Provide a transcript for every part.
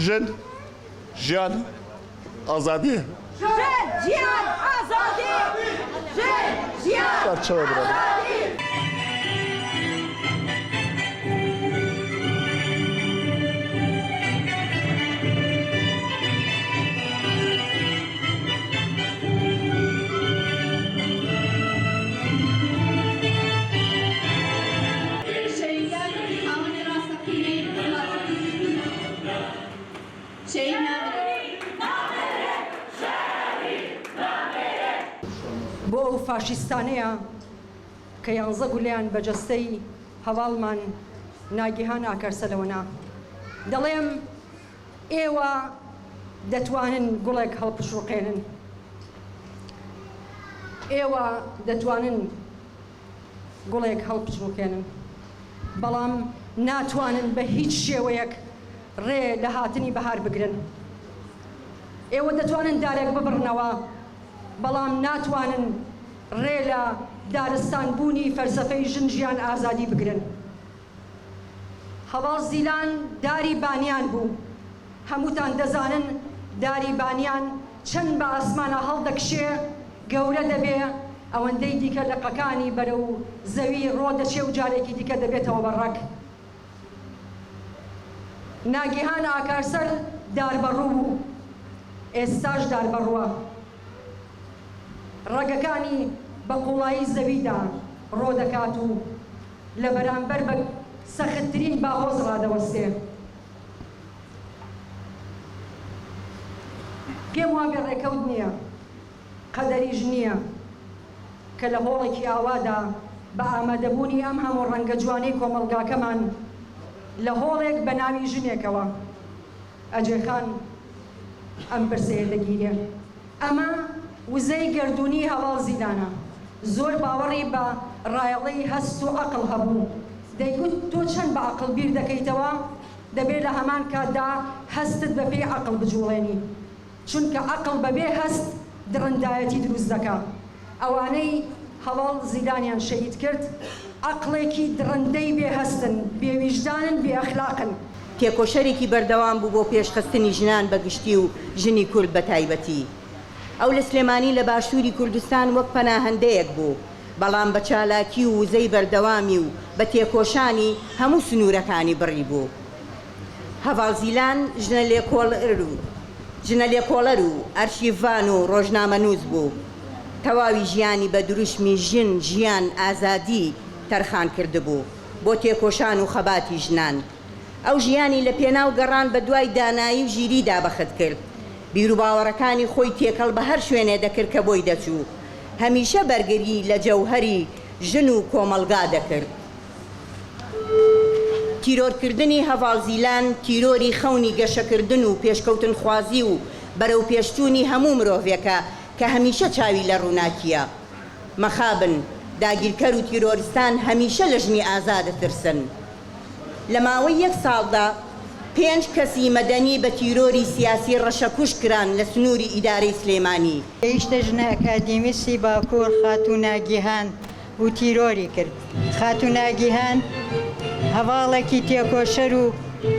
ژن ژیان ئازادی ژیان ئازادی ژیان سەرچەوە برا بۆ ئەو فاشیستانەیە کە 11 گولیان بە جەستەی هەواڵمان ناگیهان ئاکارسەلەوەنا دەڵێم ئێوە دەتوانن گوڵێک هەڵپشوقێنن، ئێوە دەتوانن گوڵێک هەڵپشوقێنن، بەڵام ناتوانن بە هیچ شێوەیەک ڕێ لە هاتنی بەهار بگرن. ئێوە دەتوانن دارێک ببڕنەوە، بەڵام ناتوانن ڕێ لە دارستان بوونی فەلسەفەی ژن ژیان ئازادی بگرن. هەواڵ زیلان داری بانیان بوو، هەمووتان دەزانن داری بانیان چەند بە ئاسمانە هەڵدەکشێ گەورە دەبێ، ئەوەندەی دیکە لەقەکانی بەرەو زەوی ڕۆ دەچێ و جارێکی دیکە دەبێتەوە بەڕەک. ناگیهان ئاکارسەر داربەڕوو بوو، ئێستاش داربەڕووە. ڕەگەکانی بە قوڵایی زەویدا ڕۆ دەکات و لە بەرامبەر بە سەختترین باهۆز ڕادەوەستێ. پێم وابێ ڕێکەوت نییە، قەدەریش نییە کە لە هۆڵێکی ئاوادا بە ئامادەبوونی ئەم هەموو ڕەنگە جوانەی کۆمەڵگاکەمان لە هۆڵێک بە ناوی ژنێکەوە ئەجێخان ئەم پرسەیە دەگیرێ. ئەمە وزەی گردردونی هەواڵ زیلانە، زۆر باوەڕی بە ڕایەڵەی هەست و عەقڵ هەبوو. دەیگوت تۆ چەند بە عەقڵ بیر دەکەیتەوە، دەبێت لە هەمان کاتدا هەستت بە پێی عەقڵ بجوڵێنی، چونکە عەقڵ بەبێ هەست درڕندایەتی دروست دەکات. ئەوانەی هەواڵ زیلانیان شەهید کرد عەقڵێکی درڕندەی بێ هەستن، بێویژدانن، بێ ئەخلاقن. تێکۆشەرێکی بەردەوام بوو بۆ پێشخستنی ژنان بەگشتی و ژنی کورد بە تایبەتی. ئەو لە سلێمانی لە باشووری کوردستان وەک پەناهەندەیەک بوو، بەڵام بە چالاکی و وزەی بەردەوامی و بە تێکۆشانی هەموو سنوورەکانی بڕی بوو. هەواڵ زیلان ژنە لێکۆڵەر و ئەرشیڤان و ڕۆژنامەنووس بوو. تەواوی ژیانی بە دروشمی ژن ژیان ئازادی تەرخان کردبوو بۆ تێکۆشان و خەباتی ژنان. ئەو ژیانی لە پێناو گەڕان بە دوای دانایی و ژیریدا بەخت کرد. بیر و باوەڕەکانی خۆی تێکەڵ بە هەر شوێنێ دەکرد کە بۆی دەچوو. هەمیشە بەرگری لە جەوهەری ژن و کۆمەلگا دەکرد. تیرۆرکردنی هەواڵ زیلان تیرۆری خەونی گەشەکردن و پێشکەوتن خوازی و بەرەو پێشچوونی هەموو مرۆڤێکە کە هەمیشە چاوی لە ڕووناکیە. مەخابن داگیرکەر و تیرۆریستان هەمیشە لە ژنی ئازا دەترسن. لە ماوەی 1 ساڵدا 5 کەسی مەدەنی بە تیرۆری سیاسی ڕەشەکوش کران لە سنووری ئیدارەی سلێمانی. گەیشتە ژنە ئەکادیمیستی باکوور خاتوو ناگیهان و تیرۆری کرد. خاتوو ناگیهان هەواڵێکی تێکۆشەر و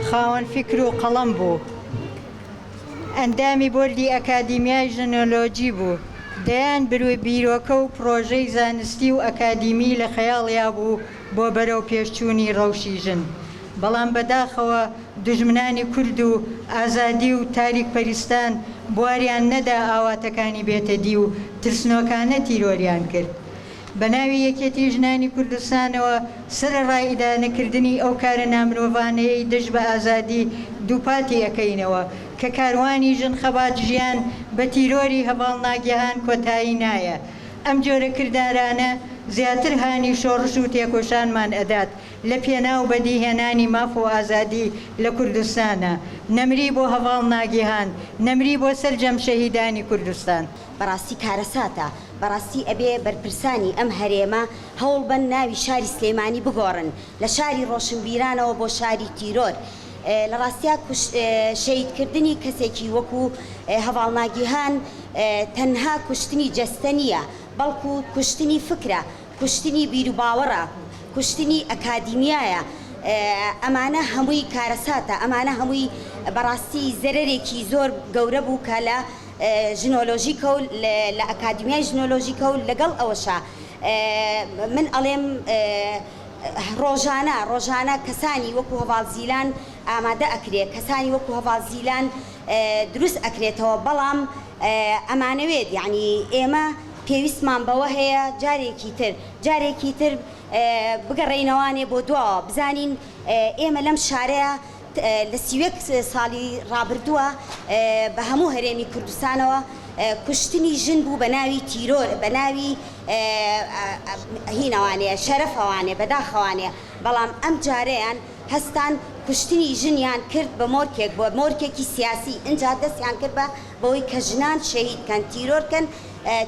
خاوەن فکر و قەڵەم بوو. ئەندامی بۆردی ئەکادیمیای ژنۆلۆجی بوو. دەیان بروی بیرۆکە و پرۆژەی زانستی و ئەکادیمی لە خەیاڵیا بوو بۆ بەرەو پێشچوونی ڕەوشی ژن. بەڵام بەداخەوە دژمنانی کورد و ئازادی و تاریک پەریستان بواریان نەدا ئاواتەکانی بێتەدی و ترسنۆکانە تیرۆریان کرد. بە ناوی یەکێتی ژنانی کوردستانەوە سەرەڕای ئیدانەکردنی ئەو کارە نامرۆڤانەیەی دژ بە ئازادی دووپاتی ئەەکەینەوە کە کاروانی ژن خەبات ژیان بە تیرۆری هەواڵ ناگیهان کۆتایی نایە. ئەم جۆرە کردارانە زیاتر هانی شۆڕش و تێکۆشانمان ئەدات لە پێناو بەدیهێنانی ماف و ئازادی لە کوردستانە. نەمری بۆ هەواڵ ناگیهان، نەمری بۆ سەرجەم شەهیدانی کوردستان. بەڕاستی کارەساتە، بەڕاستی ئەبێ بەرپرسانی ئەم هەرێمە هەوڵ بن ناوی شاری سلێمانی بگۆڕن لە شاری ڕۆشنبیرانەوە بۆ شاری تیرۆر. لە ڕاستیا شەهیدکردنی کەسێکی وەکو هەواڵ ناگیهان تەنها کوشتنی جەستە نییە، بەڵکو کوشتنی فکرە، کوشتنی بیر و باوەڕە، کوشتنی ئەکادیمیایە. ئەمانە هەمووی کارەساتە، ئەمانە هەمووی بەڕاستی زەرێکی زۆر گەورە بوو کە لە ژنۆلۆژیکە و لە ئەکادمیای ژنۆلۆژیکە و لەگەڵ ئەوەشە من ئەڵێم ڕۆژانە کەسانی وەکو هەواڵزیلان ئامادە ئەکرێت، کەسانی وەکو هەواڵزیلان دروست ئەکرێتەوە، بەڵام ئەمانەوێت یعنی ئێمە پێویستمان بەوە هەیە جارێکی تر بگەڕێینەوانێ بۆ دواوە بزانین ئێمە لەم شارەیە لە 30 ساڵی ڕابردووە بە هەموو هەرێمی کوردستانەوە کوشتنی ژن بوو بە ناوی تیرۆر، بە ناوی هینەوانەیە شەرەفەوانێ بەداخەوانێ، بەڵام ئەم جارەیان هەستان کوشتنی ژنیان کرد بە مۆرکێک بۆ مۆرکێکی سیاسی، ئینجا دەستیان کرد بەوەی کە ژنان شەهیدکەن تیرۆرکەن،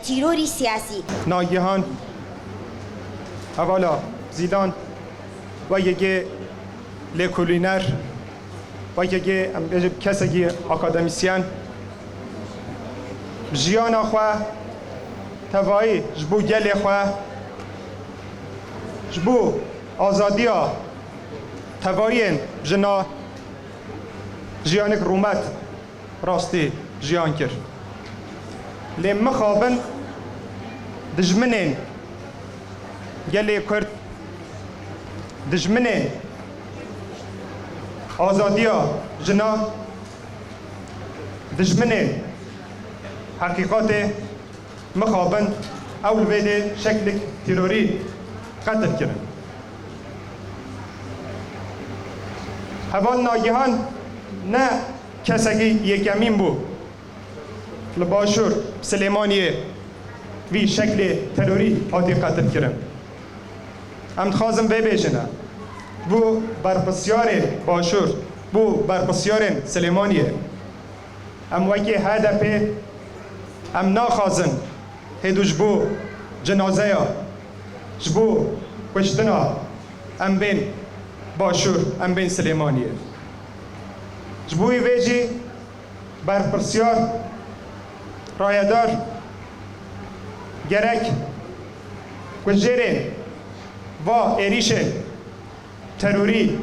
تیرۆری سیاسی. ناگهان اولا زیدان و یکی لکولینر و یکی کسی اکادمیسیان جیان خواه توایی جبو گل خواه جبو آزادی توایی جنا جیانک رومت راستی جیان کرد لیم مخابن دجمنین گلی کرد دجمنین آزادیا جنا دجمنین حقیقات مخابن اول ویده شکل تیروری قتل کردن. هوال ناگهان نه کسی یکمین بود لباشور سلیمانیه وی شکل تروری آتی قتل کردن. ام خوازم ببیشنه بو برپسیار باشور بو برپسیار سلیمانیه ام وکی هدف ام ناخوازن هدو جبو جنازه یا جبو کشتنا ام بین باشور ام بین سلیمانیه جبوی ویجی برپسیار رایدار گرک کجرین و ایریشن تروری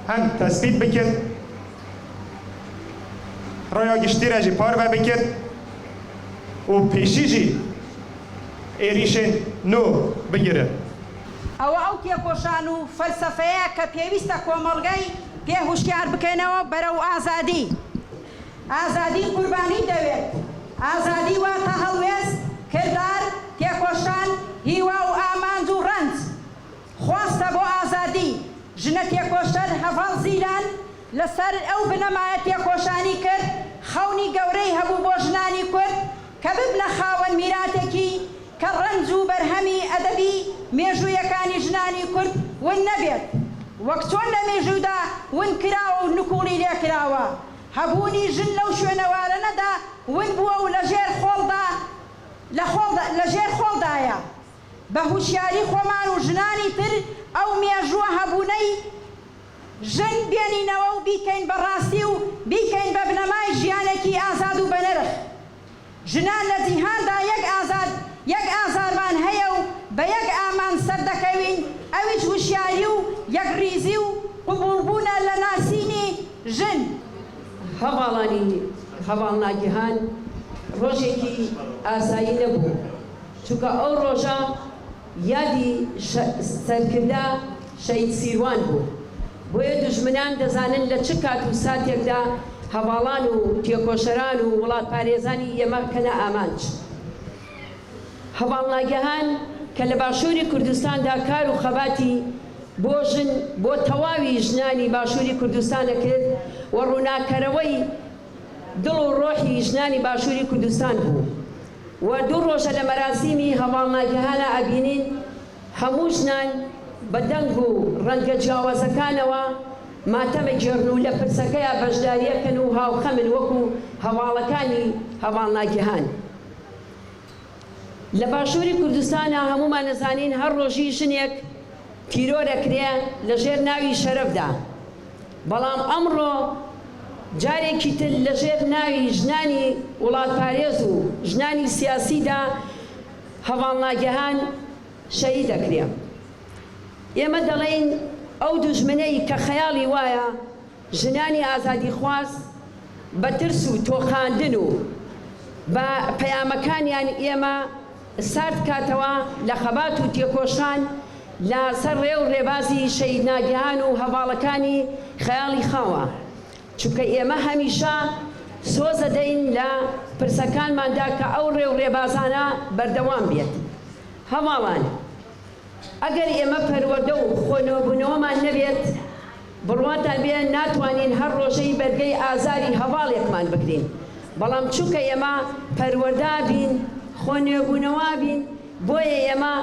هم تثبیت بکرد رایا گشتی را جی پار بکرد و پیشی جی ایریشن نو بگیره ئەو تێکۆشان و فەلسەفەیە کە پێویستە کۆمەڵگەی پێ هوشیار بکەینەوە بەرەو ئازادی قوربانی دەوێت ئازادی واتە هەڵوێست کردار تێکۆشان هیوا و ئامانج و ڕەنج خواستە بۆ ئازادی ژنە تێکۆشەر هەڤاڵ زیلان لەسەر ئەو بنەمایە تێکۆشانی کرد خەونی گەورەی هەبوو بۆ ژنانی کورد کە ببنە خاوەن میراتێکی کە ڕەنج و بەرهەمی ئەدەبی مێژوویەکانی ژنانی کورد ون نەبێت وەک چۆن لە مێژوودا ون کراوە و نکوڵی لێکراوە هەبوونی ژن لەو شوێنەوارەنەدا ون بووە و لەژێر خۆڵدایە بە هوشیاری خۆمان و ژنانی تر ئەو مێژووە هەبوونەی ژن بێنینەوە و بیکەین بەڕاستی و بیکەین بە بنەمای ژیانێکی ئازاد و بەنرخ ژنان لە جیهاندا یەک ئازارمان هەیە و بە یەک ئامان سەردەکەوین ئەویش وشیاری و یەک ریزی و قبوڵبوونە لە ناسینی ژن. هەواڵ ناگیهان ڕۆژێکی ئاسایی نەبوو چونکە ئەو ڕۆژە یادی سەرکردا شەید سیروان بوو بۆیە دوژمنان دەزانن لە چ کات و ساتێکدا هەواڵان و تێکۆشەران و وڵات پارێزانی ئێمە کەنە ئامانج. هەواڵ ناگیهان کە لە باشووری کوردستاندا کار و خەباتی بۆ ژن بۆ تەواوی ژنانی باشووری کوردستانە کرد و ڕووناکەرەوەی دڵ و ڕۆحی ژنانی باشووری کوردستان بوو و دوو ڕۆژە لە مەراسیمی هەواڵ ناگیهانە ئەبینین هەموو ژنان بە دەنگ و ڕەنگە جیاوازەکانەوە ماتەمە گێڕن و لە پرسەکەیە بەشداریەکەن و هاوخەمن وەکو هەواڵەکانی هەواڵ ناگیهان. لە باشووری کوردستانە هەموومان نەزانین هەر ڕۆژی ژنێک تیرۆرەکرێ لە ژێر ناوی شەرەفدا بەڵام ئەمڕۆ جارێکی تر لە ژێر ناوی ژنانی وڵات پارێز و ژنانی سیاسیدا هەواڵ ناگیهان شەهید دەکرێ. ئێمە دەڵێن ئەو دوژمنەی کە خەیاڵی وایە ژنانی ئازادی خواست بە ترس و تۆخاندن و بە پەیامەکانیان ئێمە سارد کاتەوە لە خەبات و تێکۆشان لەسەر ڕێ و ڕێبازی شەید ناگیهان و هەواڵەکانی خەیاڵی خاوە چونکە ئێمە هەمیشە سۆزە دەین لە پرسەکانماندا کە ئەو ڕێ و ڕێبازانە بەردەوام بێت. هەواڵان ئەگەر ئێمە پەروەردە و خۆنەوەبوونەوەمان نەبێت بڕواتان بێ ناتوانین هەر ڕۆژەی بەرگەی ئازاری هەواڵێکمان بگرین، بەڵام چونکە ئێمە پەروەردا بین خۆنێبوونەوە بین بۆیە ئێمە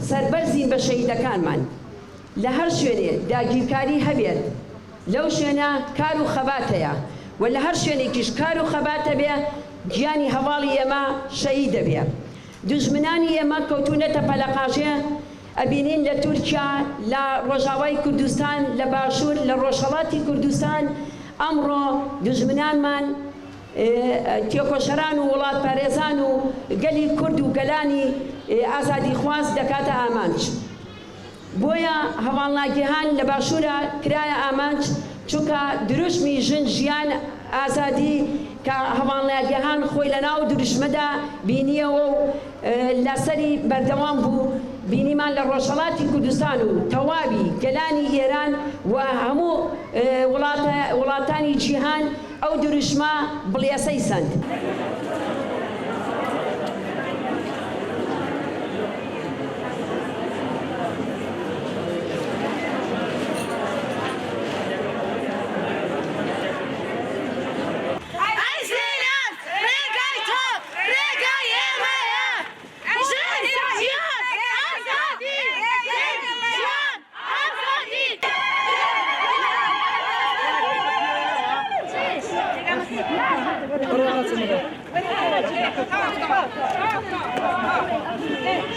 سەربەرزین بە شەهیدەکانمان. لە هەر شوێنێ داگیرکاری هەبێت لەو شوێنە کار و خەبات هەیە و لە هەر شوێنێکیش کار و خەباتە بێ گیانی هەواڵی ئێمە شەهید دەبێ. دوژمنانی ئێمە کەوتونەتە پەلەقاژێ ئەبینین لە تورکیا لە ڕۆژاوای کوردستان لە باشوور لە ڕۆژهەڵاتی کوردستان ئەمڕۆ دوژمنانمان تێکۆشەران و وڵات پارێزان و گەلی کورد و گەلانی ئازادی خواست دەکاتە ئامانج. بۆیە هەواڵناگیهان لە باشوورە کرایە ئامانج چونکە دروشمی ژن ژیان ئازادی کە هەواڵناگیهان خۆی لە ناو دروشمەدا بینیەوە و لەسەری بەردەوام بوو. بینیمان لە ڕۆژهەڵاتی کوردستان و تەواوی گەلانی ئێران و هەموو وڵاتانی جیهان ئەو دروشمە بڵێسەی سەند.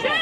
Şöyle